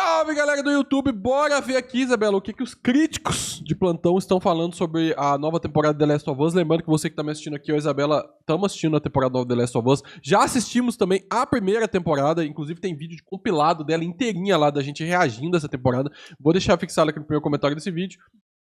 Salve, galera do YouTube! Bora ver aqui, Isabela, o que os críticos de plantão estão falando sobre a nova temporada de The Last of Us. Lembrando que você que tá me assistindo aqui, eu e a Isabela, estamos assistindo a temporada nova de The Last of Us. Já assistimos também a primeira temporada, inclusive tem vídeo de compilado dela inteirinha lá, da gente reagindo a essa temporada. Vou deixar fixado aqui no primeiro comentário desse vídeo.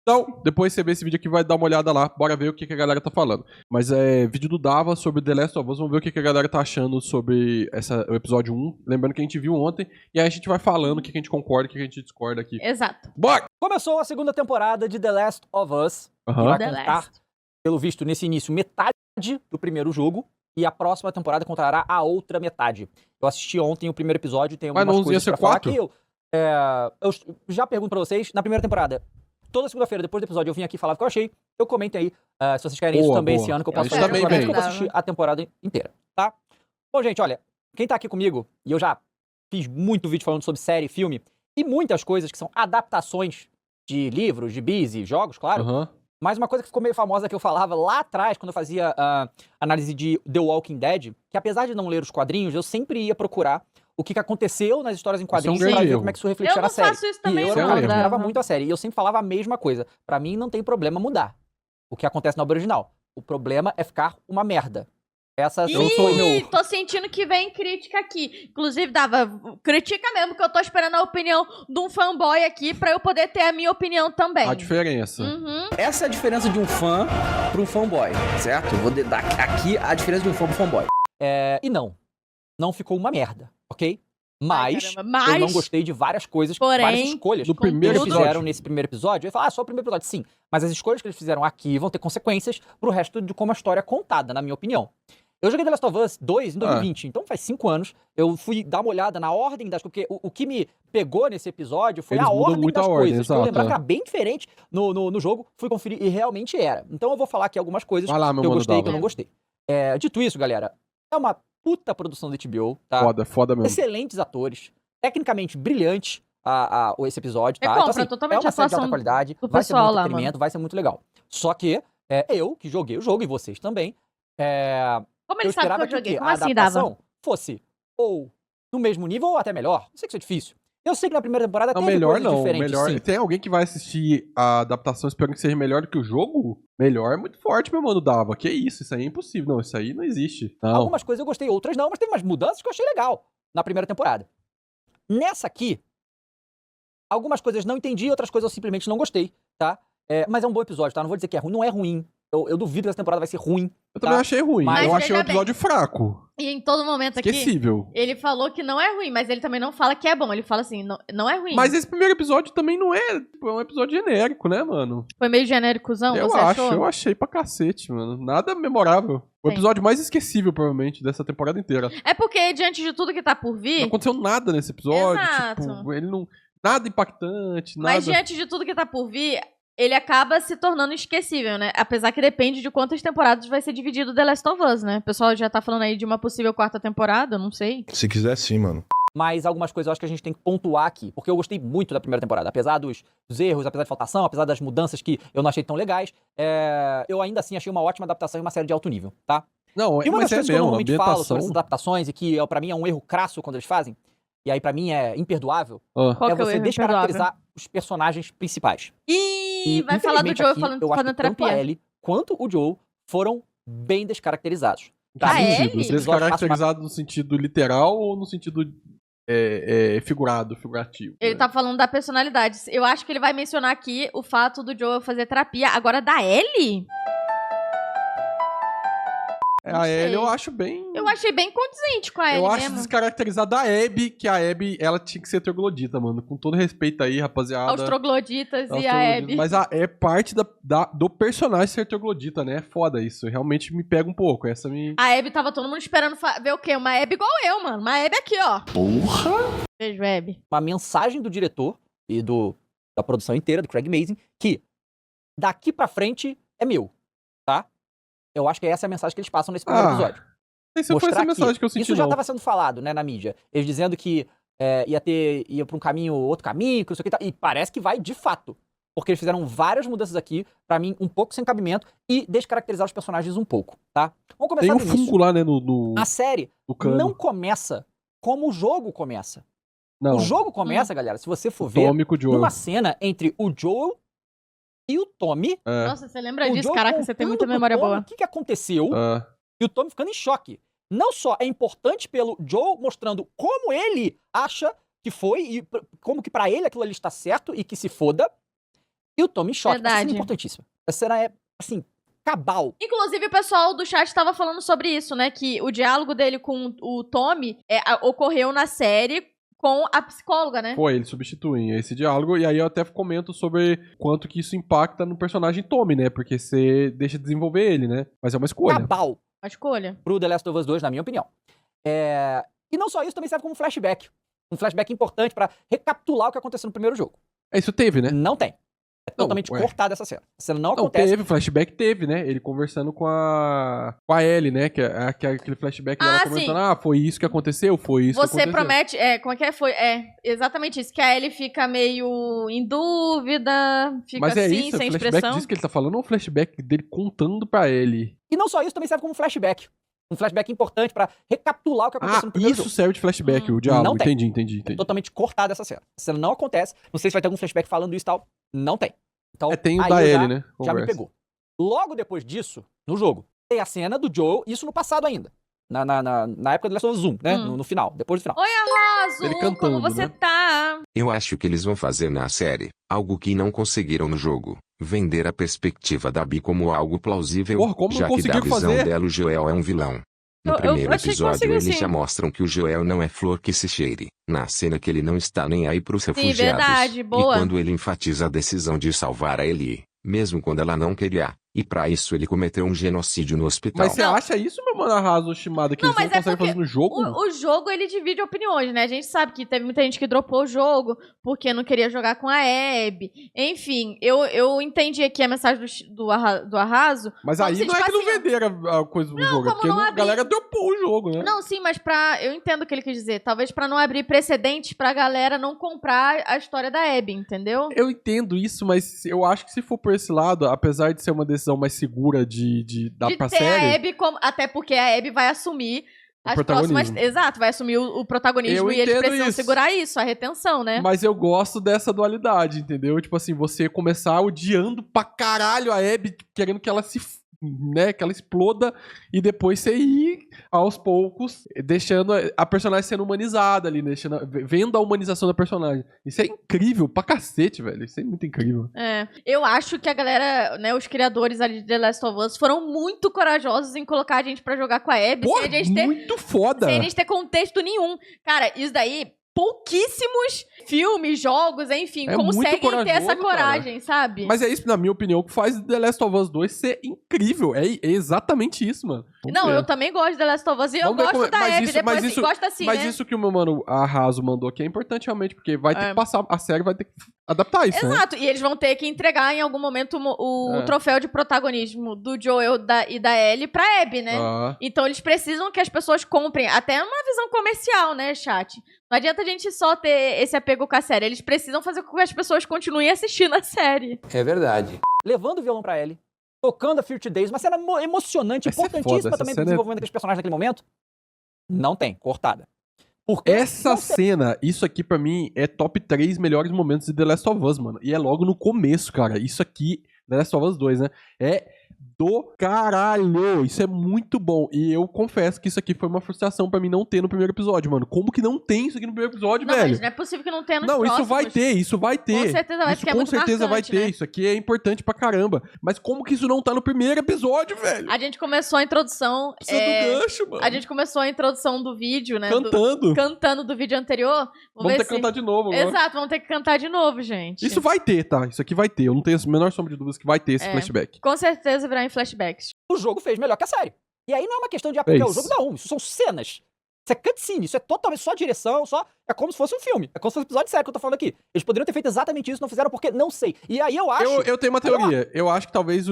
Então, depois você vê esse vídeo aqui, vai dar uma olhada lá. Bora ver o que a galera tá falando. Mas é vídeo do Dava sobre The Last of Us. Vamos ver o que a galera tá achando sobre o episódio 1. Lembrando que a gente viu ontem. E aí a gente vai falando o que a gente concorda e o que a gente discorda aqui. Exato. Bora! Começou a segunda temporada de The Last of Us. Que vai contar, pelo visto, nesse início, metade do primeiro jogo. E a próxima temporada contará a outra metade. Eu assisti ontem o primeiro episódio. Tem algumas coisas pra falar aqui. Eu já pergunto pra vocês. Na primeira temporada... Toda segunda-feira, depois do episódio, eu vim aqui falar o que eu achei. Eu comento aí, se vocês querem isso também esse ano, que eu posso fazer também, que eu vou assistir a temporada inteira, tá? Bom, gente, olha, quem tá aqui comigo, e eu já fiz muito vídeo falando sobre série, filme, e muitas coisas que são adaptações de livros, gibis e jogos, claro. Mas uma coisa que ficou meio famosa que eu falava lá atrás, quando eu fazia análise de The Walking Dead, que apesar de não ler os quadrinhos, eu sempre ia procurar o que aconteceu nas histórias em quadrinhos pra ver como é que isso refletia na série. Eu não faço isso também, eu era um cara que admirava muito a série. E eu sempre falava a mesma coisa. Pra mim, não tem problema mudar o que acontece na obra original. O problema é ficar uma merda. Essa foi meu... Tô sentindo que vem crítica aqui. Inclusive, Dava, critica mesmo, que eu tô esperando a opinião de um fanboy aqui pra eu poder ter a minha opinião também. A diferença. Essa é a diferença de um fã pra um fanboy, certo? Eu vou dar aqui a diferença de um fã pro fanboy. E não ficou uma merda, ok? Mas eu não gostei de várias coisas, várias escolhas do primeiro que eles fizeram nesse primeiro episódio. Eu ia falar, só o primeiro episódio, sim. Mas as escolhas que eles fizeram aqui vão ter consequências pro resto de como a história é contada, na minha opinião. Eu joguei The Last of Us 2 em 2020, então faz 5 anos. Eu fui dar uma olhada na ordem das coisas, porque o que me pegou nesse episódio foi a ordem das coisas. Eu lembrava que era bem diferente no jogo, fui conferir e realmente era. Então eu vou falar aqui algumas coisas que eu gostei e que eu não gostei. Dito isso, galera, é uma puta produção da HBO, tá? Foda mesmo. Excelentes atores, tecnicamente brilhante esse episódio, tá? Então, assim, totalmente é uma série de alta qualidade, vai ser muito entretenimento, vai ser muito legal. Só que eu, que joguei o jogo, e vocês também, como ele eu sabe esperava que eu joguei? Como a assim, adaptação fosse ou no mesmo nível ou até melhor. Eu sei que isso é difícil. Eu sei que na primeira temporada teve coisas diferentes, sim. Tem alguém que vai assistir a adaptação esperando que seja melhor do que o jogo? Melhor é muito forte, meu mano, Dava. Que isso aí é impossível. Não, isso aí não existe. Não. Algumas coisas eu gostei, outras não, mas teve umas mudanças que eu achei legal na primeira temporada. Nessa aqui, algumas coisas não entendi, outras coisas eu simplesmente não gostei, tá? Mas é um bom episódio, tá? Não vou dizer que é ruim, não é ruim. Eu duvido que essa temporada vai ser ruim. Eu também achei ruim. Mas eu achei o episódio fraco. E em todo momento aqui, esquecível. Ele falou que não é ruim, mas ele também não fala que é bom. Ele fala assim, não é ruim. Mas esse primeiro episódio também não é um episódio genérico, né, mano? Foi meio genéricozão, você achou? Eu achei pra cacete, mano. Nada memorável. O episódio mais esquecível, provavelmente, dessa temporada inteira. É porque, diante de tudo que tá por vir... Não aconteceu nada nesse episódio. Exato. Tipo, ele não... Nada impactante, nada... Mas diante de tudo que tá por vir... Ele acaba se tornando esquecível, né? Apesar que depende de quantas temporadas vai ser dividido The Last of Us, né? O pessoal já tá falando aí de uma possível 4ª temporada, não sei. Se quiser sim, mano. Mas algumas coisas eu acho que a gente tem que pontuar aqui, porque eu gostei muito da primeira temporada. Apesar dos erros, apesar de faltação, apesar das mudanças que eu não achei tão legais, eu ainda assim achei uma ótima adaptação e uma série de alto nível, tá? Não, e uma das coisas que eu normalmente falo sobre ambientação... essas adaptações e que pra mim é um erro crasso quando eles fazem, e aí pra mim é imperdoável, Qual é que você descaracterizar os personagens principais. E vai falar do Joel fazendo terapia. Tanto a Ellie quanto o Joel foram bem descaracterizados. Tá? A Ellie? Descaracterizado no sentido literal ou no sentido figurativo? Ele tá falando da personalidade. Eu acho que ele vai mencionar aqui o fato do Joel fazer terapia. Agora, da Ellie? A Ellie eu acho bem... Eu achei bem condizente com a Ellie mesmo. Eu acho mesmo. descaracterizada a Abby, que a Abby, ela tinha que ser troglodita, mano. Com todo respeito aí, rapaziada. Aos trogloditas e a Abby. Mas é parte do personagem ser troglodita, né? É foda isso. Realmente me pega um pouco. A Abby tava todo mundo esperando ver o quê? Uma Abby igual eu, mano. Uma Abby aqui, ó. Porra! Beijo, Abby. Uma mensagem do diretor e da produção inteira, do Craig Mazin, que daqui pra frente é meu, tá? Eu acho que essa é a mensagem que eles passam nesse primeiro episódio. Essa foi essa mensagem que eu senti. Isso já estava sendo falado, né, na mídia. Eles dizendo que ia pra um caminho, outro caminho, que não sei o que. E parece que vai de fato. Porque eles fizeram várias mudanças aqui, pra mim, um pouco sem cabimento, e descaracterizar os personagens um pouco, tá? Vamos começar do início. Tem um fungo lá, né, A série não começa como o jogo começa. Não. O jogo começa, galera, se você for O ver, Tommy com o Joel. numa cena entre o Joel e o Tommy. É. Nossa, você lembra O disso? Joel Caraca, você tem contando muita pro memória Tommy boa. O que aconteceu É. e o Tommy ficando em choque. Não só é importante pelo Joel mostrando como ele acha que foi e como que pra ele aquilo ali está certo e que se foda. E o Tommy em choque. Essa cena é Verdade. importantíssima. Essa cena é, assim, cabal. Inclusive, o pessoal do chat tava falando sobre isso, né? Que o diálogo dele com o Tommy ocorreu na série com a psicóloga, né? Eles substituem esse diálogo, e aí eu até comento sobre quanto que isso impacta no personagem Tommy, né? Porque você deixa de desenvolver ele, né? Mas é uma escolha. Cabal A escolha. pro The Last of Us 2, na minha opinião. E não só isso, também serve como flashback. Um flashback importante pra recapitular o que aconteceu no primeiro jogo. Isso teve, né? Não tem. É Não, totalmente ué. cortada essa cena. A cena não Não, acontece. teve, flashback teve, né? Ele conversando com a Ellie, né? Que é aquele flashback dela Ah, comentando, sim. foi isso que aconteceu, foi isso que Você aconteceu. promete. Como é que é? Foi. Exatamente isso. Que a Ellie fica meio em dúvida, fica Mas é assim, isso, sem o flashback expressão. disso que ele tá falando, ou o flashback dele contando pra Ellie? E não só isso, também serve como flashback. Um flashback importante pra recapitular o que aconteceu no primeiro Isso jogo. serve de flashback, o diálogo. Não tem. Entendi. Totalmente cortada essa cena. A cena não acontece. Não sei se vai ter algum flashback falando isso e tal. Não tem. Então, Tem o aí da eu Ellie, né? já me Conversa. pegou. Logo depois disso, no jogo, tem a cena do Joel, isso no passado ainda. Na época do Last of Us 1, né? No final, depois do final. Oi, Arraso! Ele cantando, Como você né? tá? Eu acho que eles vão fazer na série algo que não conseguiram no jogo. Vender a perspectiva da Abby como algo plausível, Porra, como já não que da conseguiram visão fazer? dela o Joel é um vilão. No Eu primeiro achei que episódio conseguiu, eles sim. já mostram que o Joel não é flor que se cheire. Na cena que ele não está nem aí pros Sim, refugiados. verdade, boa. E quando ele enfatiza a decisão de salvar a Ellie, mesmo quando ela não queria. E pra isso ele cometeu um genocídio no hospital. Mas você acha isso, meu mano, Arraso Shimada, que Não, eles não mas é conseguem porque fazer no jogo? O jogo, ele divide opiniões, né? A gente sabe que teve muita gente que dropou o jogo porque não queria jogar com a Abby. Enfim, eu entendi aqui a mensagem do Arraso. Mas como aí se, não é tipo que não assim, venderam a coisa do jogo, é como porque não a abrir- galera dropou o jogo, né? Não, sim, mas eu entendo o que ele quis dizer. Talvez pra não abrir precedentes pra galera não comprar a história da Abby, entendeu? Eu entendo isso, mas eu acho que se for por esse lado, apesar de ser uma decisão mais segura de dar De pra ter série, a Abby como. Até porque a Abby vai assumir as protagonismo. próximas. Exato, vai assumir o protagonismo Eu e eles entendo precisam isso. segurar isso, a retenção, né? mas eu gosto dessa dualidade, entendeu? Tipo assim, você começar odiando pra caralho a Abby, querendo que ela né, que ela exploda, e depois você ir aos poucos deixando a personagem sendo humanizada ali, vendo a humanização da personagem. Isso é incrível pra cacete, velho. Isso é muito incrível. Eu acho que a galera, né, os criadores ali de The Last of Us foram muito corajosos em colocar a gente pra jogar com a Abby Porra, sem a gente ter, muito foda! sem a gente ter contexto nenhum. Cara, isso daí, pouquíssimos filmes, jogos, enfim, É muito conseguem ter corajoso, essa coragem, sabe? Mas é isso, na minha opinião, que faz The Last of Us 2 ser incrível. É exatamente isso, mano. Vamos Não, ver. eu também gosto de The Last of Us e eu Vamos ver gosto como é- da mas Abby, isso- depois mas isso- gosta assim, Mas né? isso que o meu mano Arraso mandou aqui é importante realmente, porque vai ter que passar, a série vai ter que adaptar isso, né? Exato, e eles vão ter que entregar em algum momento o troféu de protagonismo do Joel e da Ellie pra Abby, né? Ah. Então eles precisam que as pessoas comprem, até uma visão comercial, né, chat? Não adianta a gente só ter esse apego com a série, eles precisam fazer com que as pessoas continuem assistindo a série. É verdade. Levando o violão pra Ellie, tocando a Future Days, uma cena emocionante, Essa é importantíssima foda, essa também pro cena é- desenvolvimento daqueles personagens naquele momento. Não tem, cortada. Porque Essa não sei- cena, isso aqui pra mim é top 3 melhores momentos de The Last of Us, mano. E é logo no começo, cara. Isso aqui, The Last of Us 2, né? É do caralho. Isso é muito bom. E eu confesso que isso aqui foi uma frustração pra mim não ter no primeiro episódio, mano. Como que não tem isso aqui no primeiro episódio, Não, velho? mas não é possível que não tenha nos Não, isso próximos. vai ter, isso vai ter. Com certeza vai, Isso porque é com muito certeza vai marcante, ter. né? Isso aqui é importante pra caramba. Mas como que isso não tá no primeiro episódio, velho? A gente começou a introdução... Precisa do gancho, mano. A gente começou a introdução do vídeo, né? Cantando. Cantando do vídeo anterior. Vamos ver ter que se- cantar de novo agora. Exato, vamos ter que cantar de novo, gente. Isso vai ter, tá? Isso aqui vai ter. Eu não tenho a menor sombra de dúvidas que vai ter esse É. flashback. Com certeza virá em flashbacks. o jogo fez melhor que a série. E aí não é uma questão de porque o Fez. jogo não, isso são cenas. Isso é cutscene, isso é totalmente só direção, é como se fosse um filme. É como se fosse um episódio de série que eu tô falando aqui. Eles poderiam ter feito exatamente isso, não fizeram porque não sei. E aí eu acho... Eu tenho uma teoria. Eu acho que talvez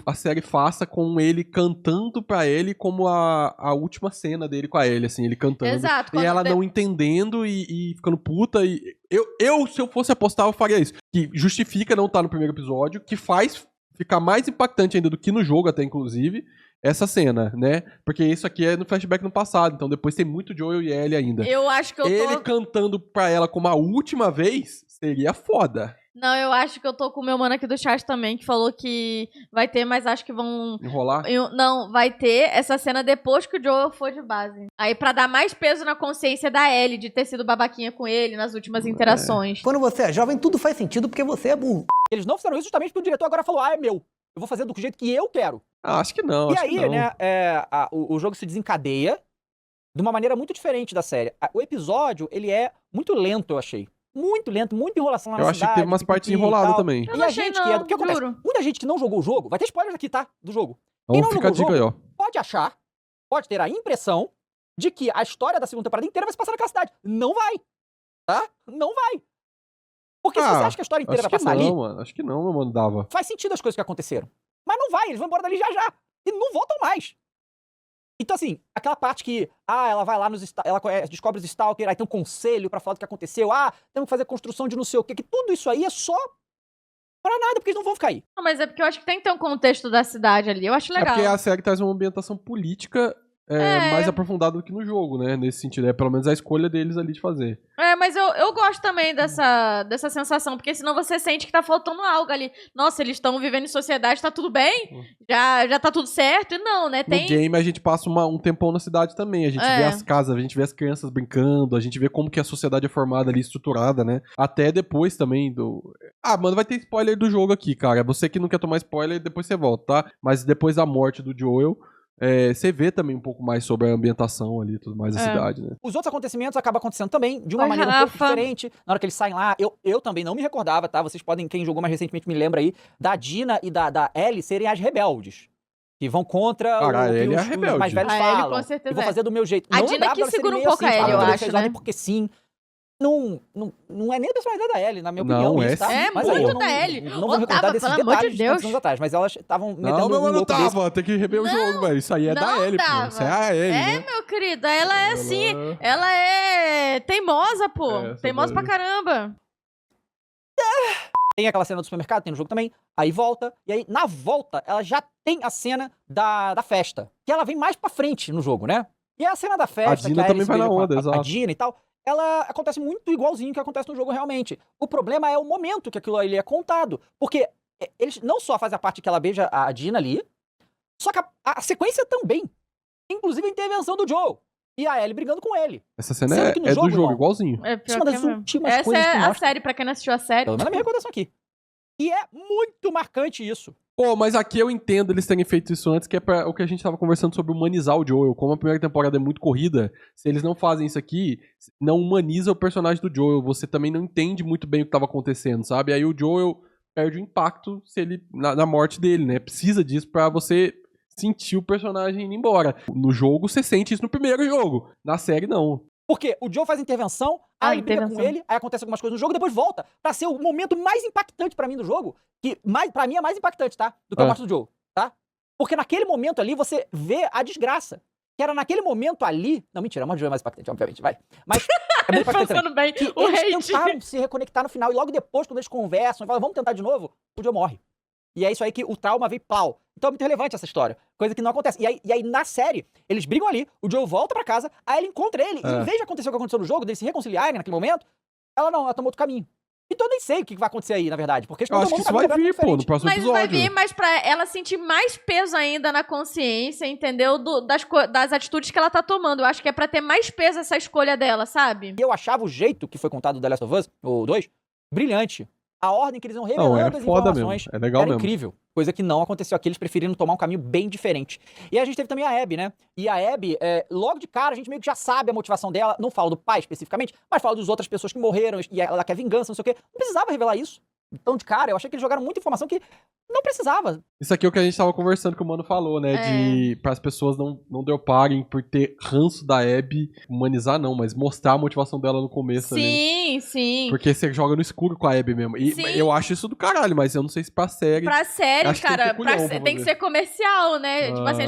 a série faça com ele cantando pra ele como a última cena dele com a Ellie, assim, ele cantando. Exato. E quando ela não entendendo e ficando puta. E se eu fosse apostar, eu faria isso. Que justifica não estar no primeiro episódio, que faz ficar mais impactante ainda do que no jogo, até inclusive. essa cena, né? Porque isso aqui é no flashback no passado, então depois tem muito Joel e Ellie ainda. Eu acho que eu Ele tô... cantando pra ela como a última vez seria foda. Não, eu acho que eu tô com o meu mano aqui do chat também, que falou que vai ter, mas acho que vão... Enrolar. Não, vai ter essa cena depois que o Joel for de base. Aí pra dar mais peso na consciência da Ellie, de ter sido babaquinha com ele nas últimas interações. Quando você é jovem, tudo faz sentido porque você é burro. Eles não fizeram isso justamente porque o diretor agora falou, é meu. Eu vou fazer do jeito que eu quero. Ah, acho que não, E acho que aí, não. né, o jogo se desencadeia de uma maneira muito diferente da série. O episódio, ele é muito lento, eu achei. Muito lento, muita enrolação lá Eu na achei cidade. que teve umas partes pipipi e enroladas tal. também. Eu E não a achei gente que não, é... O que acontece? juro. Muita gente que não jogou o jogo, vai ter spoilers aqui, tá? Do jogo. Quem Então não fica a jogou o dica aí, jogo, ó. pode achar, pode ter a impressão de que a história da segunda temporada inteira vai se passar naquela cidade. Não vai. Tá? Não vai. Porque se você acha que a história inteira Acho vai que passar não, ali, mano. Acho que não, meu mano, dava. faz sentido as coisas que aconteceram. Mas não vai, eles vão embora dali já já. E não voltam mais. Então, assim, aquela parte que, ela vai lá ela descobre os Stalker, aí tem um conselho pra falar do que aconteceu, temos que fazer construção de não sei o quê, que tudo isso aí é só pra nada, porque eles não vão ficar aí. Não, mas é porque eu acho que tem que ter um contexto da cidade ali. Eu acho É legal. porque a série traz uma ambientação política mais aprofundada do que no jogo, né? Nesse sentido. É pelo menos a escolha deles ali de fazer. É, mas eu gosto também dessa sensação, porque senão você sente que tá faltando algo ali. Nossa, eles estão vivendo em sociedade, tá tudo bem? Já tá tudo certo? E não, né? No game a gente passa um tempão na cidade também. A gente vê as casas, a gente vê as crianças brincando, a gente vê como que a sociedade é formada ali, estruturada, né? Até depois também do... mano, vai ter spoiler do jogo aqui, cara. Você que não quer tomar spoiler, depois você volta, tá? Mas depois da morte do Joel... você vê também um pouco mais sobre a ambientação ali, tudo mais da cidade, né? Os outros acontecimentos acabam acontecendo também de uma Oi, maneira um pouco Rafa. diferente. Na hora que eles saem lá, eu também não me recordava, tá? Vocês podem, quem jogou mais recentemente me lembra aí, da Dina e da Ellie serem as rebeldes. Que vão contra Cara, a o que Ellie é os rebelde. mais velhos A Ellie, falam. com certeza, Eu vou é. fazer do meu jeito. A Não Dina lembrava que delas serem segura um meio pouco a assim, Ellie, fala eu durante acho, o episódio né? Porque sim. Não é nem a personalidade da Ellie, na minha Não, opinião. é isso, tá? sim, É Mas muito aí eu não, da Ellie. Não vou Ô, me recordar Tava, desses pelo amor de detalhes de Deus. tantos anos atrás. Mas elas estavam metendo Não, meu um mano, louco desse. tava. Tem que rever o jogo, velho. Isso aí é da não Ellie, pô. dava. Isso é a Ellie, né? Meu querido, ela é assim, ela é teimosa, pô. essa Teimosa pra daí. caramba. Tem aquela cena do supermercado, tem no jogo também. Aí volta. E aí, na volta, ela já tem a cena da festa. Que ela vem mais pra frente no jogo, né? E a cena da festa, A Dina que a também Ellie se vai na beija com onda, a exato. Dina e tal, ela acontece muito igualzinho que acontece no jogo realmente. O problema é o momento que aquilo ali é contado. Porque eles não só fazem a parte que ela beija a Dina ali, só que a sequência também. Inclusive a intervenção do Joel. E a Ellie brigando com ele. Essa cena Sendo é que no do jogo, jogo, irmão, igualzinho. É Isso é pior uma que das é mesmo. últimas Essa coisas é que a mostra. série, pra quem não assistiu a série. Pelo menos na minha recordação aqui. E é muito marcante isso. Pô, mas aqui eu entendo eles terem feito isso antes, que é pra, o que a gente tava conversando sobre humanizar o Joel. Como a primeira temporada é muito corrida, se eles não fazem isso aqui, não humaniza o personagem do Joel. Você também não entende muito bem o que tava acontecendo, sabe? Aí o Joel perde o impacto se ele na morte dele, né? Precisa disso pra você sentir o personagem indo embora. No jogo, você sente isso no primeiro jogo. Na série, não. Porque o Joe faz intervenção, aí ele briga com intervenção. ele, aí acontece algumas coisas no jogo, depois volta pra ser o momento mais impactante pra mim do jogo, que pra mim é mais impactante, tá? Do que a morte do Joe, tá? Porque naquele momento ali você vê a desgraça. Que era naquele momento ali... Não, mentira, a morte do Joe é mais impactante, obviamente, vai. Mas é muito impactante também. Pensando bem, Que o eles hate. tentaram se reconectar no final, e logo depois, quando eles conversam, e falam, vamos tentar de novo, o Joe morre. E é isso aí que o trauma vem pau. Então é muito relevante essa história. Coisa que não acontece. E aí na série, eles brigam ali, o Joe volta pra casa, aí ela encontra ele, e em vez de acontecer o que aconteceu no jogo, deles se reconciliarem naquele momento, ela tomou outro caminho. Então eu nem sei o que vai acontecer aí, na verdade. Porque eles Eu estão acho que isso tomando um vai caminho vir, pô, no diferente. próximo Mas vai episódio. vir mais pra ela sentir mais peso ainda na consciência, entendeu? Das atitudes que ela tá tomando. Eu acho que é pra ter mais peso essa escolha dela, sabe? E eu achava o jeito que foi contado do The Last of Us, o 2, brilhante. A ordem que eles iam revelando Não, é as foda informações mesmo. É legal era mesmo. incrível. Coisa que não aconteceu aqui, eles preferiram tomar um caminho bem diferente. E a gente teve também a Abby, né? E a Abby, logo de cara, a gente meio que já sabe a motivação dela. Não falo do pai especificamente, mas falo das outras pessoas que morreram e ela quer vingança, não sei o quê. Não precisava revelar isso. Então, de cara, eu achei que eles jogaram muita informação que não precisava. Isso aqui é o que a gente tava conversando, que o Mano falou, né? De para as pessoas não droparem por ter ranço da Abby, humanizar não, mas mostrar a motivação dela no começo ali. Sim, sim. Porque você joga no escuro com a Abby mesmo. E Sim. eu acho isso do caralho, mas eu não sei se pra série. Pra série, Acho que tem que cara, ter culhão pra tem que fazer. ser comercial, né? Tipo assim,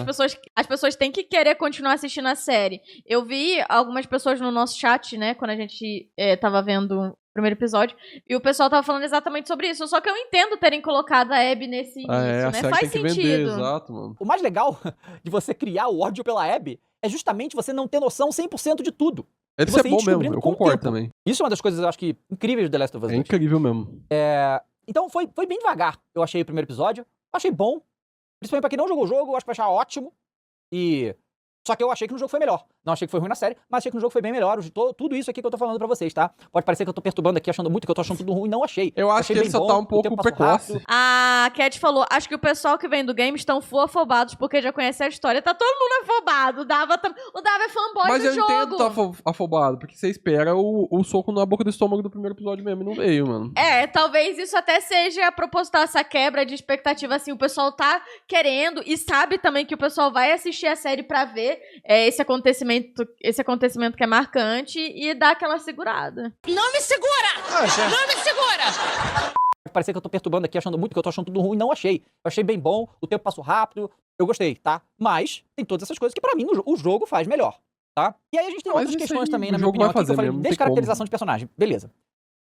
as pessoas têm que querer continuar assistindo a série. Eu vi algumas pessoas no nosso chat, né, quando a gente tava vendo primeiro episódio, e o pessoal tava falando exatamente sobre isso. Só que eu entendo terem colocado a Abby nesse início, a né? série Faz tem que sentido. vender, exato, mano. O mais legal de você criar o ódio pela Abby é justamente você não ter noção 100% de tudo. Deve você ser ir bom mesmo, descobrindo eu com o concordo tempo. também. Isso é uma das coisas, eu acho que, incríveis do The Last of Us É 2. incrível mesmo. Então foi bem devagar, eu achei o primeiro episódio. Achei bom. Principalmente pra quem não jogou o jogo, eu acho que vai achar ótimo. Só que eu achei que no jogo foi melhor. Não achei que foi ruim na série, mas achei que no jogo foi bem melhor. Tudo isso aqui que eu tô falando pra vocês, tá? Pode parecer que eu tô perturbando aqui, achando muito, que eu tô achando tudo ruim. Não achei. Eu acho Achei que ele bem só bom, tá um o pouco tempo passou precoce. rápido. A Cat falou, acho que o pessoal que vem do game estão full afobados porque já conhece a história. Tá todo mundo afobado. O Dava é fanboy Mas do eu jogo. entendo tá afobado, porque você espera o soco na boca do estômago do primeiro episódio mesmo e não veio, mano. Talvez isso até seja proposital, essa quebra de expectativa, assim, o pessoal tá querendo e sabe também que o pessoal vai assistir a série pra ver esse acontecimento que é marcante e dar aquela segurada. Não me segura! Não me segura! Pode parecer que eu tô perturbando aqui, achando muito, que eu tô achando tudo ruim. Não achei. Eu achei bem bom, o tempo passou rápido, eu gostei, tá? Mas tem todas essas coisas que pra mim o jogo faz melhor, tá? E aí a gente tem Mas outras isso questões aí também, o na minha jogo opinião, vai aqui, que fazer eu falei, mesmo, não tem descaracterização de personagem. Beleza.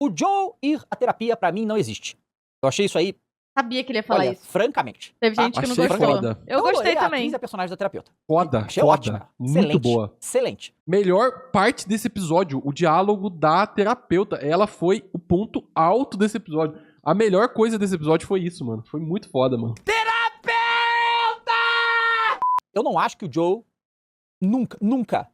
O Joe ir à terapia, pra mim, não existe. Eu achei isso aí, Sabia que ele ia falar olha, isso. francamente. Teve tá? gente que não Achei gostou. foda. Eu gostei adorei a também. atriz e a personagem da terapeuta. Foda, Achei foda. ótima. Muito Excelente. boa. Excelente. Melhor parte desse episódio, o diálogo da terapeuta. Ela foi o ponto alto desse episódio. A melhor coisa desse episódio foi isso, mano. Foi muito foda, mano. Eu não acho que o Joe nunca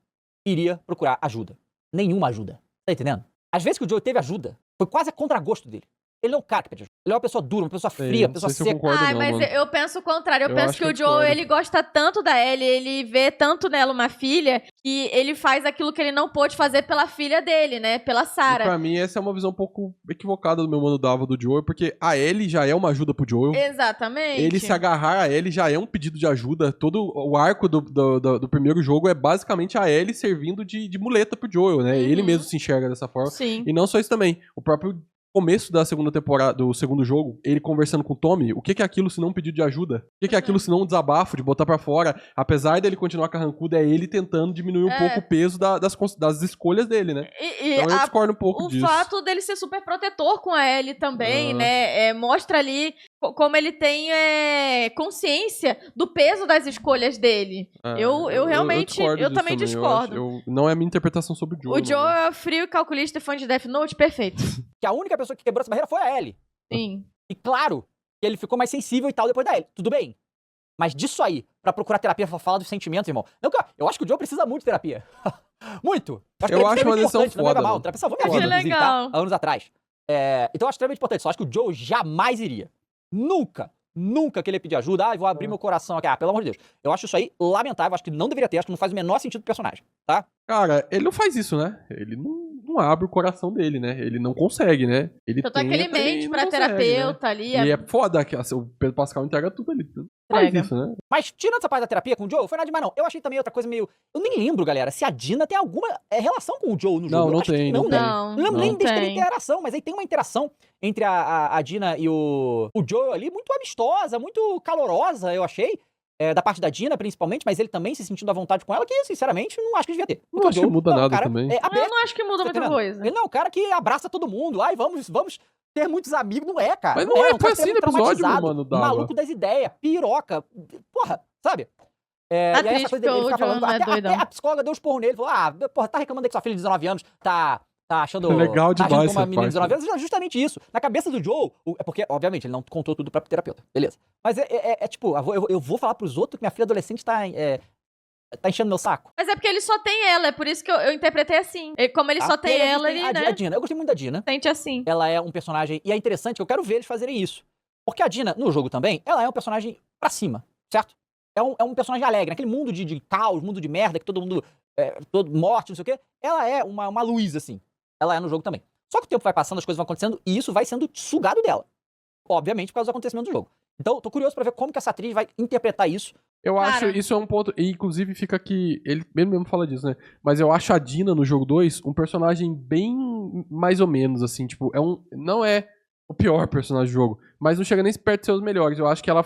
iria procurar ajuda. Nenhuma ajuda. Tá entendendo? Às vezes que o Joe teve ajuda, foi quase a contragosto dele. Ele não é um cara que pede ajuda. Ele é uma pessoa dura, uma pessoa fria, uma Não pessoa sei se eu seca. concordo, Ai, não, mas mano. eu penso o contrário. Eu Eu penso acho que que o eu Joe, discordo. ele gosta tanto da Ellie, ele vê tanto nela uma filha, que ele faz aquilo que ele não pôde fazer pela filha dele, né? Pela E Sarah. pra mim, essa é uma visão um pouco equivocada do meu mano Dava do Joel, porque a Ellie já é uma ajuda pro Joel. Exatamente. Ele se agarrar a Ellie já é um pedido de ajuda. Todo o arco do primeiro jogo é basicamente a Ellie servindo de muleta pro Joel, né? Ele mesmo se enxerga dessa forma. Sim. E não só isso também. O próprio começo da segunda temporada, do segundo jogo, ele conversando com o Tommy, o que é aquilo se não um pedido de ajuda? O que é aquilo se não um desabafo, de botar pra fora? Apesar dele continuar carrancudo, é ele tentando diminuir um pouco o peso das escolhas dele, né? Então eu discordo um pouco O disso. fato dele ser super protetor com a Ellie também, né? Mostra ali como ele tem consciência do peso das escolhas dele. Eu realmente, discordo eu disso também discordo. Não é a minha interpretação sobre o Joel. O Joe é frio e calculista e fã de Death Note, perfeito. Que a única pessoa que quebrou essa barreira foi a Ellie. Sim. E claro que ele ficou mais sensível e tal depois da Ellie. Tudo bem. Mas disso aí, pra procurar terapia, pra falar dos sentimentos, irmão. Não, eu acho que o Joe precisa muito de terapia. Muito. Eu acho uma decisão importante, não me leva foda, mal. mano. Terapia salvou minha Que vida, inclusive, legal. tá? Há anos atrás. Então eu acho extremamente importante. Só acho que o Joe jamais iria. Nunca que ele pedir ajuda. Vou abrir meu coração aqui. Pelo amor de Deus. Eu acho isso aí lamentável. Acho que não deveria ter. Acho que não faz o menor sentido pro personagem, tá? Cara, ele não faz isso, né? Ele não abre o coração dele, né? Ele não consegue, né? Ele Tanto é que ele tenta e mente não pra consegue, terapeuta né? ali. E é foda que o Pedro Pascal entrega tudo ali. Faz Entrega. isso, né? Mas tirando essa parte da terapia com o Joe, foi nada demais, não. Eu achei também outra coisa meio... Eu nem lembro, galera, se a Dina tem alguma relação com o Joe no jogo. Não, Eu não acho que tem, não, não né? tem. Não lembro Não nem desse tem. interação, mas aí tem uma interação entre a Dina e o Joe ali, muito amistosa, muito calorosa, eu achei. Da parte da Dina, principalmente, mas ele também se sentindo à vontade com ela, que, sinceramente, não acho que devia ter. Não acho que muda não, nada cara, também. Eu não acho que muda tá muita entendendo? coisa. Ele não é um cara que abraça todo mundo. Vamos ter muitos amigos. Não é, cara. Mas não é, um foi cara assim no extremamente episódio, meu traumatizado, mano, Dava. maluco das ideias, piroca. Porra, sabe? E aí triste essa coisa porque dele o ficar John falando. não é Até doidão. a psicóloga deu um esporro nele. Falou: porra, tá reclamando aí que sua filha de 19 anos tá achando. Legal tá demais agindo como uma essa menina de parte. 19 anos. Justamente isso. Na cabeça do Joe, é porque, obviamente, ele não contou tudo pra terapeuta. Beleza. Mas tipo, eu vou falar pros outros que minha filha adolescente tá enchendo meu saco. Mas é porque ele só tem ela, é por isso que eu interpretei assim. Como ele só tem Apenas ela, ele, a né, Dina. Eu gostei muito da Dina. sente assim. Ela é um personagem... E é interessante que eu quero ver eles fazerem isso. Porque a Dina, no jogo também, ela é um personagem pra cima, certo? É um personagem alegre. Naquele mundo de caos, mundo de merda, que todo mundo... todo morte, não sei o quê. Ela é uma luz, assim. Ela é no jogo também. Só que o tempo vai passando, as coisas vão acontecendo, e isso vai sendo sugado dela. Obviamente, por causa do acontecimento do jogo. Então, tô curioso pra ver como que essa atriz vai interpretar isso. Eu acho, isso é um ponto, e inclusive fica aqui, ele mesmo fala disso, né? Mas eu acho a Dina no jogo 2 um personagem bem mais ou menos, assim, tipo, não é o pior personagem do jogo. Mas não chega nem perto de ser os melhores. Eu acho que ela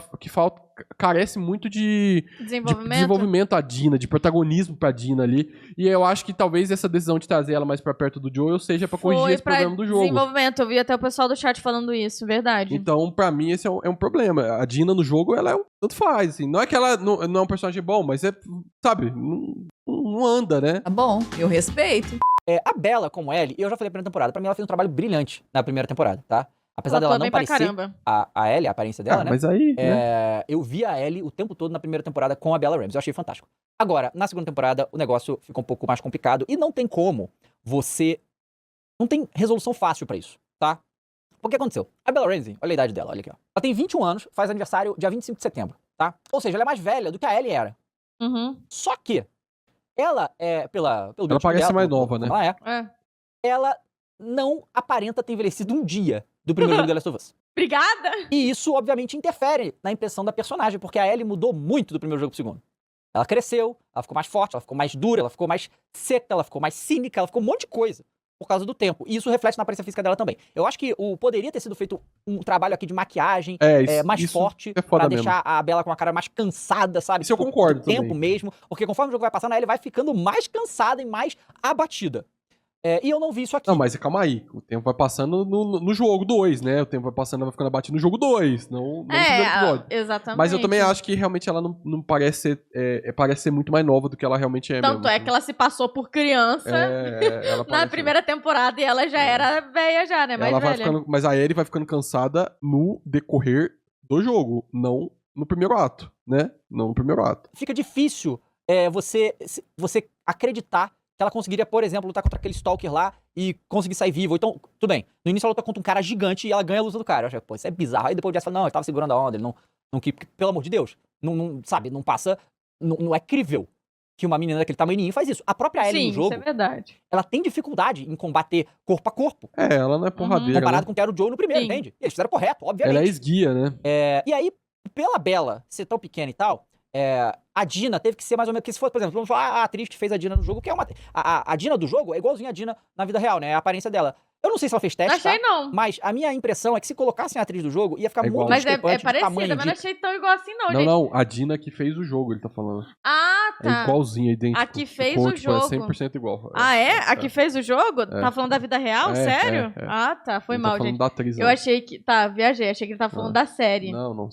carece muito de desenvolvimento a Dina, de protagonismo pra Dina ali. E eu acho que talvez essa decisão de trazer ela mais pra perto do Joel seja pra corrigir esse problema do jogo. Desenvolvimento, eu vi até o pessoal do chat falando isso, verdade. Então, pra mim, esse é um problema. A Dina no jogo, ela tanto faz, assim. Não é que ela não é um personagem bom, mas sabe, não anda, né? Tá bom, eu respeito. A Bella, como Ellie, eu já falei na primeira temporada, pra mim ela fez um trabalho brilhante na primeira temporada, tá? Apesar dela não parecer a Ellie, a aparência dela, né? Mas aí, né? Eu vi a Ellie o tempo todo na primeira temporada com a Bella Ramsey. Eu achei fantástico. Agora, na segunda temporada, o negócio ficou um pouco mais complicado e não tem como não tem resolução fácil pra isso, tá? O que aconteceu? A Bella Ramsey, olha a idade dela, olha aqui, ó. Ela tem 21 anos, faz aniversário dia 25 de setembro, tá? Ou seja, ela é mais velha do que a Ellie era. Só que ela pelo ela parece dela, mais nova, né? Ela não aparenta ter envelhecido um dia do primeiro jogo The Last of Us. Obrigada! E isso, obviamente, interfere na impressão da personagem, porque a Ellie mudou muito do primeiro jogo pro segundo. Ela cresceu, ela ficou mais forte, ela ficou mais dura, ela ficou mais seca, ela ficou mais cínica, ela ficou um monte de coisa por causa do tempo. E isso reflete na aparência física dela também. Eu acho que poderia ter sido feito um trabalho aqui de maquiagem mais forte, pra deixar a Bella com a cara mais cansada, sabe? Isso eu concordo também. Tempo mesmo, porque conforme o jogo vai passando, a Ellie vai ficando mais cansada e mais abatida. E eu não vi isso aqui. Não, mas calma aí. O tempo vai passando no jogo 2, né? O tempo vai passando, vai ficando abatido no jogo 2, não no primeiro episódio. Exatamente. Mas eu também acho que realmente ela não parece ser... parece ser muito mais nova do que ela realmente é. Tanto mesmo. É que ela se passou por criança na primeira temporada e ela já era velha já, né? Mais velha. Mas a Ellie vai ficando cansada no decorrer do jogo, não no primeiro ato, né? Não no primeiro ato. Fica difícil você acreditar que ela conseguiria, por exemplo, lutar contra aquele Stalker lá e conseguir sair vivo. Então, tudo bem. No início ela luta contra um cara gigante e ela ganha a luta do cara. Eu achei, pô, isso é bizarro. Aí depois o Jess fala, não, ele tava segurando a onda, ele não pelo amor de Deus, não passa, não é crível que uma menina daquele tamaninho faz isso. A própria Ellie no jogo, isso é verdade. Ela tem dificuldade em combater corpo a corpo. Ela não é porradeira, comparado né? com o que era o Joe no primeiro, entende? E eles fizeram correto, obviamente. Ela é esguia, né? E aí, pela Bella ser tão pequena e tal, a Dina teve que ser mais ou menos... Que se fosse, por exemplo, vamos falar a atriz que fez a Dina no jogo, que é uma... A Dina do jogo é igualzinha a Dina na vida real, né? A aparência dela. Eu não sei se ela fez teste, Achei não. Mas a minha impressão é que se colocassem a atriz do jogo, ia ficar muito Mas discrepante é parecida, tamanho mas não achei tão igual assim não, gente. Não, a Dina que fez o jogo, ele tá falando. Ah, tá. É igualzinha, idêntico. A que fez o jogo. É 100% igual. Ah, é? A que fez o jogo? Tá falando da vida real? Sério? Ah, tá. Foi mal, gente. Da atriz, eu achei que... Tá, viajei. Achei que ele tava falando da série. Não.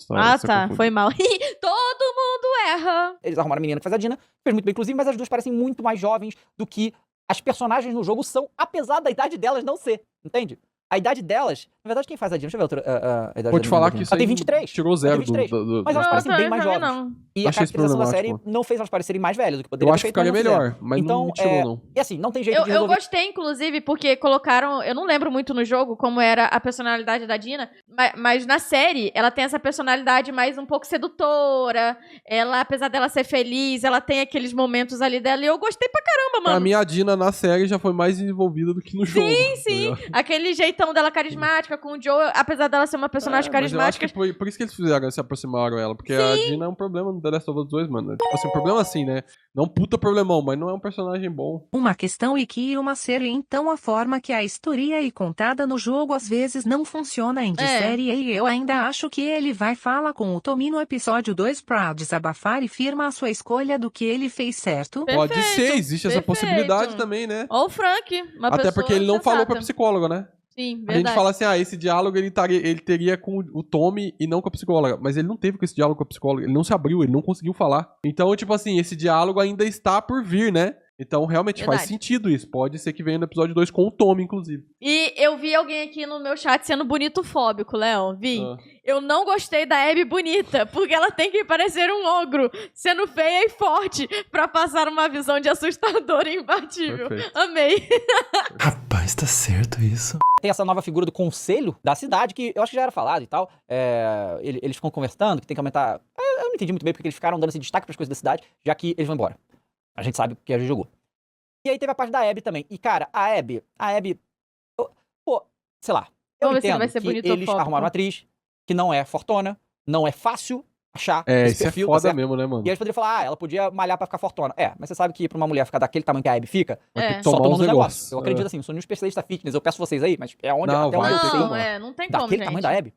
Tá. Foi mal. Todo mundo erra. Eles arrumaram a menina que faz a Dina, fez muito bem, inclusive, mas as duas parecem muito mais jovens do que as personagens no jogo são, apesar da idade delas não ser, entende? A idade delas... Na verdade, quem faz a Dina? Deixa eu ver a idade Vou te falar que isso ela tem 23. Tirou zero 23. do... Mas elas parecem bem mais jovens. Não. E a caracterização da série não fez elas parecerem mais velhas do que poderia Eu acho que ficaria melhor, mas então, não tirou, não. E assim, não tem jeito de Eu resolver. gostei, inclusive, porque colocaram... Eu não lembro muito no jogo como era a personalidade da Dina, mas na série, ela tem essa personalidade mais um pouco sedutora. Ela, apesar dela ser feliz, ela tem aqueles momentos ali dela. E eu gostei pra caramba, mano. Pra mim, a Dina na série já foi mais desenvolvida do que no jogo. Sim. Aquele jeitão dela carismática com o Joe, apesar dela ser uma personagem carismática. Mas eu acho que por isso que eles fizeram, se aproximaram ela. Porque a Dina é um problema no The Last of Us 2, mano. Tipo assim, um problema assim, né? Não um puta problemão, mas não é um personagem bom. Uma questão e que uma série, então a forma que a história é contada no jogo às vezes não funciona em série e eu ainda acho que ele vai falar com o Tommy no episódio 2 pra desabafar e firma a sua escolha do que ele fez certo. Pode ser, existe essa possibilidade também, né? Ou o Frank, uma Até porque ele não falou pra psicóloga, né? Sim, verdade. A gente fala assim, esse diálogo ele teria com o Tommy e não com a psicóloga. Mas ele não teve com esse diálogo com a psicóloga. Ele não se abriu, ele não conseguiu falar. Então, tipo assim, esse diálogo ainda está por vir, né? Então, realmente faz sentido isso. Pode ser que venha no episódio 2 com o Tommy, inclusive. E eu vi alguém aqui no meu chat sendo bonitofóbico, Léo. Vi. Eu não gostei da Abby bonita, porque ela tem que parecer um ogro, sendo feia e forte, pra passar uma visão de assustadora e imbatível. Perfeito. Amei. Rapaz, tá certo isso. Tem essa nova figura do conselho da cidade, que eu acho que já era falado e tal. Eles ficam conversando, que tem que aumentar... Eu não entendi muito bem porque eles ficaram dando esse destaque pras coisas da cidade, já que eles vão embora. A gente sabe que a gente jogou. E aí teve a parte da Abby também. E, cara, a Abby... Pô, sei lá. Eu Vamos ver se ele entendo vai ser que bonitofóbico. eles arrumaram uma atriz que não é fortona, não é fácil achar É, esse isso é perfil, tá foda certo? mesmo, né, mano? E aí eles poderiam falar, ela podia malhar pra ficar fortona. Mas você sabe que pra uma mulher ficar daquele tamanho que a Abby fica, Vai ter É. que só tomar tomando uns os negócios. negócios. Eu acredito assim, não sou nenhum especialista fitness, eu peço vocês aí, mas é onde, Não, até onde vai eu ter que sei, tomar. não tem como, daquele gente. tamanho da Abby.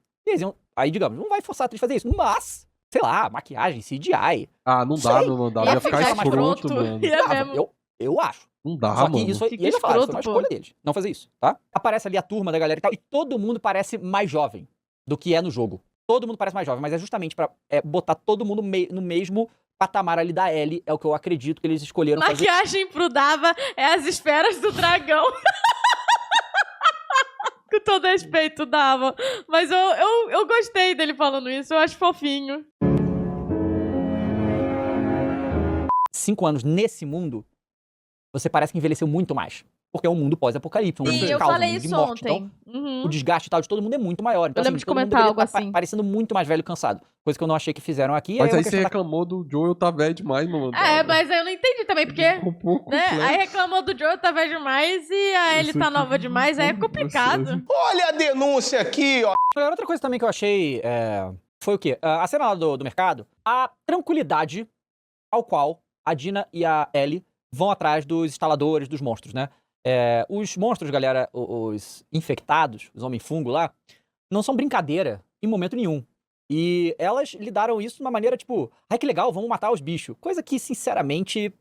Aí, digamos, não vai forçar a atriz a fazer isso, mas, sei lá, maquiagem, CGI. Ah, não dá, Sei. meu mano. Ia Ia ficar ficar mais escroto, escroto. mano. Ia Dava, mesmo. eu acho. Não dá, Só que mano. isso, e Fica eles falaram, isso foi escroto, uma pô. escolha deles, não fazer isso, tá? Aparece ali a turma da galera e tal, e todo mundo parece mais jovem do que é no jogo. Todo mundo parece mais jovem, mas é justamente pra botar todo mundo no mesmo patamar ali da Ellie, é o que eu acredito que eles escolheram fazer. Maquiagem pro Dava é as esferas do dragão. Com todo respeito, Dava. Mas eu gostei dele falando isso, eu acho fofinho. 5 anos nesse mundo, você parece que envelheceu muito mais. Porque é um mundo pós-apocalipse, um mundo Sim, de eu caos, um falei mundo de isso morte. ontem. Então, Uhum. o desgaste e tal de todo mundo é muito maior. Então, Eu lembro de todo mundo comentar deveria algo tá assim. parecendo muito mais velho e cansado. Coisa que eu não achei que fizeram aqui. Mas é uma aí você questão da- reclamou do Joel tá velho demais, mano. Mas eu não entendi também, porque... Um pouco Né? complexo. Aí reclamou do Joe, tá velho demais, e a Ellie Isso tá aqui nova demais, aí é complicado. Olha a denúncia aqui, ó. Galera, outra coisa também que eu achei foi o quê? A cena lá do mercado, a tranquilidade ao qual a Dina e a Ellie vão atrás dos instaladores, dos monstros, né? Os monstros, galera, os infectados, os homem-fungo lá, não são brincadeira em momento nenhum. E elas lidaram isso de uma maneira tipo, ai que legal, vamos matar os bichos. Coisa que, sinceramente,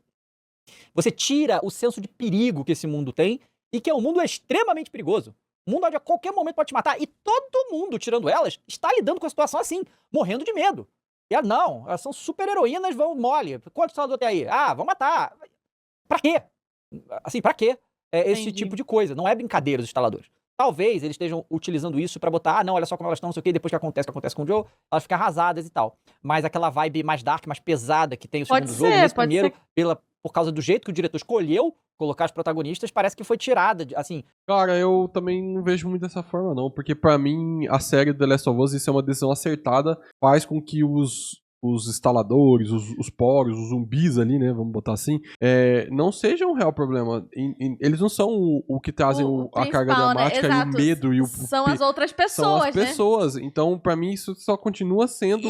você tira o senso de perigo que esse mundo tem e que é um mundo extremamente perigoso. Um mundo onde a qualquer momento pode te matar. E todo mundo, tirando elas, está lidando com a situação assim, morrendo de medo. E não, elas são super heroínas, vão mole. Quantos instaladores tem aí? Vão matar. Pra quê? Assim, pra quê? Esse Entendi. tipo de coisa. Não é brincadeira os instaladores. Talvez eles estejam utilizando isso pra botar, não, olha só como elas estão, não sei o quê, depois que acontece com o Joe, elas ficam arrasadas e tal. Mas aquela vibe mais dark, mais pesada que tem o Pode segundo jogo, ser, nesse pode primeiro, ser. por causa do jeito que o diretor escolheu colocar os protagonistas, parece que foi tirada, assim. Cara, eu também não vejo muito dessa forma, não. Porque pra mim, a série The Last of Us, isso é uma decisão acertada. Faz com que os instaladores, os poros, os zumbis ali, né, vamos botar assim, não sejam um real problema. Eles não são o que trazem a carga principal, né? dramática e o Exato. medo e o São as outras pessoas, são as né? pessoas. Então, pra mim, isso só continua sendo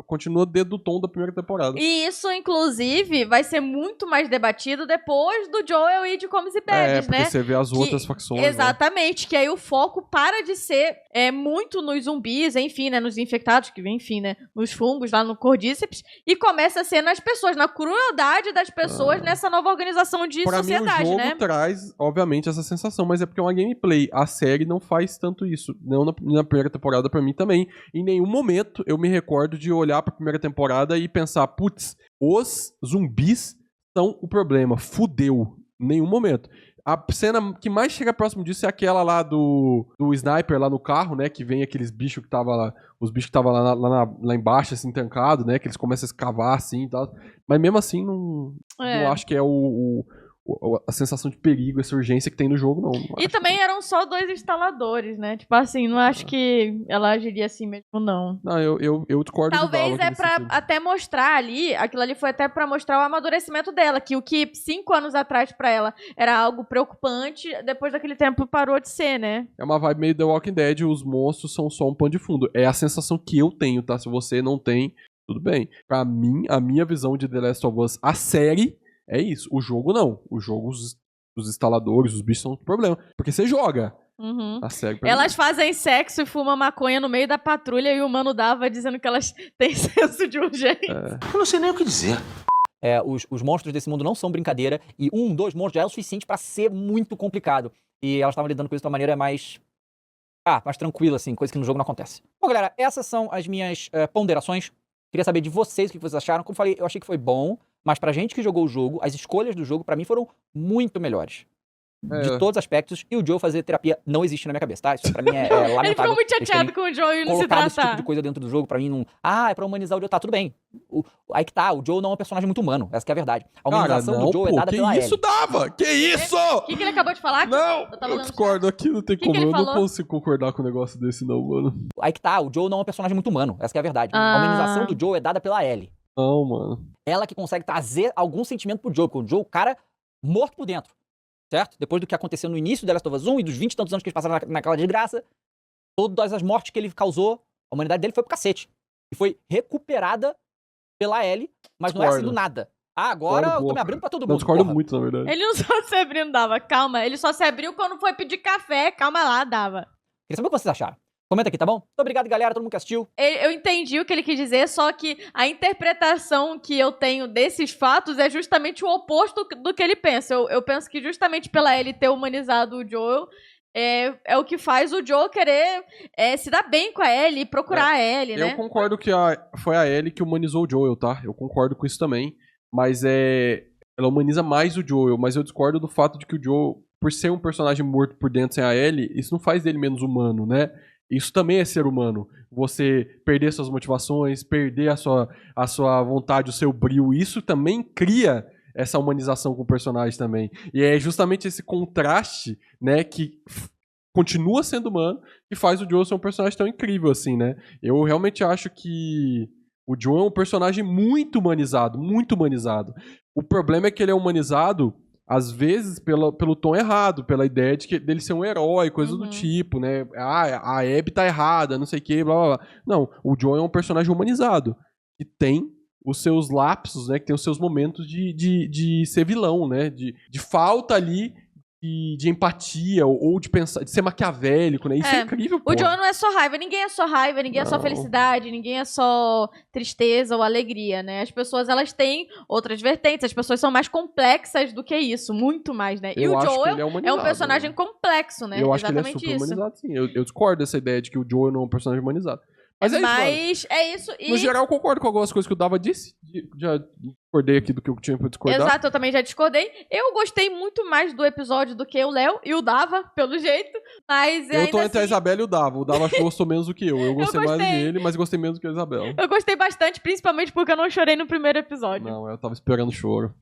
continua dentro do tom da primeira temporada. E isso, inclusive, vai ser muito mais debatido depois do Joel e de Comes e Bebes, porque né? você vê as outras facções. Exatamente, que aí o foco para de ser muito nos zumbis, enfim, né? Nos infectados, que enfim, né? Nos fungos, lá no Cordíceps, e começa a ser nas pessoas, na crueldade das pessoas nessa nova organização de Pra sociedade, mim, o jogo né? traz, obviamente, essa sensação, mas é porque é uma gameplay. A série não faz tanto isso. Não na primeira temporada, pra mim também. Em nenhum momento eu me recordo de olhar pra primeira temporada e pensar, putz, os zumbis são o problema. Fudeu. Em nenhum momento. A cena que mais chega próximo disso é aquela lá do sniper lá no carro, né? Que vem aqueles bichos que tava lá. Os bichos que estavam lá embaixo, assim, trancados, né? Que eles começam a escavar assim e tal. Mas mesmo assim, não acho que é a sensação de perigo, essa urgência que tem no jogo, não. E também eram só 2 instaladores, né? Tipo assim, não acho que ela agiria assim mesmo, não. Não, eu discordo. Talvez pra até mostrar ali, aquilo ali foi até pra mostrar o amadurecimento dela, que o que 5 anos atrás pra ela era algo preocupante, depois daquele tempo parou de ser, né? É uma vibe meio The Walking Dead, os monstros são só um pano de fundo. É a sensação que eu tenho, tá? Se você não tem, tudo bem. Pra mim, a minha visão de The Last of Us, a série, é isso. O jogo não. O jogo, os instaladores, os bichos são um problema. Porque você joga. Uhum. A série pra Elas fazem sexo e fumam maconha no meio da patrulha e o mano Dava dizendo que elas têm senso de urgência. Eu não sei nem o que dizer. Os monstros desse mundo não são brincadeira, e 2 monstros já é o suficiente pra ser muito complicado. E elas estavam lidando com isso de uma maneira mais tranquila, assim, coisa que no jogo não acontece. Bom, galera, essas são as minhas ponderações. Queria saber de vocês o que vocês acharam. Como falei, eu achei que foi bom, mas pra gente que jogou o jogo, as escolhas do jogo, pra mim, foram muito melhores. De todos os aspectos, e o Joe fazer terapia não existe na minha cabeça, tá? Isso pra mim é lamentável. Ele ficou muito Eles chateado terem com o Joe e não se colocado esse tipo tratar. de coisa dentro do jogo, pra mim não... é pra humanizar o Joe, tá, tudo bem. Aí que tá, o Joe não é um personagem muito humano, essa que é a verdade. A humanização do Joe é dada pela Que Ellie. isso dava? Que isso? O que ele acabou de falar? Não, Eu tava eu lendo discordo aqui, não tem Que como. ele Eu não falou? consigo concordar com um negócio desse, não, mano. Aí que tá, o Joe não é um personagem muito humano, essa que é a verdade. A humanização do Joe é dada pela Ellie. Não, mano. Ela que consegue trazer algum sentimento pro Joe, porque o Joe, o cara morto por dentro, certo? Depois do que aconteceu no início do The Last of Us 1 e dos 20 e tantos anos que eles passaram naquela desgraça, todas as mortes que ele causou, a humanidade dele foi pro cacete. que foi recuperada pela Ellie, mas não é assim do nada. Ah, agora eu tô me abrindo pra todo mundo. Não, discordo porra. muito, na verdade. Ele não só se abriu, não dava. Calma, ele só se abriu quando foi pedir café. Calma lá, dava. Queria saber o que vocês acharam. Comenta aqui, tá bom? Muito obrigado, galera, todo mundo que assistiu. Eu entendi o que ele quis dizer, só que a interpretação que eu tenho desses fatos é justamente o oposto do que ele pensa. Eu penso que justamente pela Ellie ter humanizado o Joel, é o que faz o Joel querer se dar bem com a Ellie e procurar a Ellie, né? Eu concordo que foi a Ellie que humanizou o Joel, tá? Eu concordo com isso também. Mas ela humaniza mais o Joel. Mas eu discordo do fato de que o Joel, por ser um personagem morto por dentro sem a Ellie, isso não faz dele menos humano, né? Isso também é ser humano. Você perder suas motivações, perder a sua vontade, o seu brilho, isso também cria essa humanização com o personagem também. E é justamente esse contraste, né, que continua sendo humano, que faz o Joel ser um personagem tão incrível assim, né? Eu realmente acho que o Joel é um personagem muito humanizado, muito humanizado. O problema é que ele é humanizado às vezes pelo tom errado, pela ideia dele ser um herói, coisa do tipo, né? Ah, a Abby tá errada, não sei o que, blá blá blá. Não, o Joel é um personagem humanizado, que tem os seus lapsos, né? Que tem os seus momentos de ser vilão, né? De falta ali de empatia, ou de pensar, de ser maquiavélico, né? Isso é incrível, pô. O Joel não é só raiva, ninguém é só raiva, ninguém é só felicidade, ninguém é só tristeza ou alegria, né? As pessoas, elas têm outras vertentes, as pessoas são mais complexas do que isso, muito mais, né? E o Joel é um personagem complexo, né? Eu acho que ele é super humanizado, sim. Eu discordo dessa ideia de que o Joel não é um personagem humanizado. Mas é isso. No geral, eu concordo com algumas coisas que o Dava disse. Já discordei aqui do que eu tinha pra discordar. Exato, eu também já discordei. Eu gostei muito mais do episódio do que o Léo e o Dava, pelo jeito. Mas eu tô ainda entre a Isabela e o Dava. O Dava acho que gostou menos do que eu. Eu gostei mais dele, mas gostei menos do que a Isabela. Eu gostei bastante, principalmente porque eu não chorei no primeiro episódio. Não, eu tava esperando choro.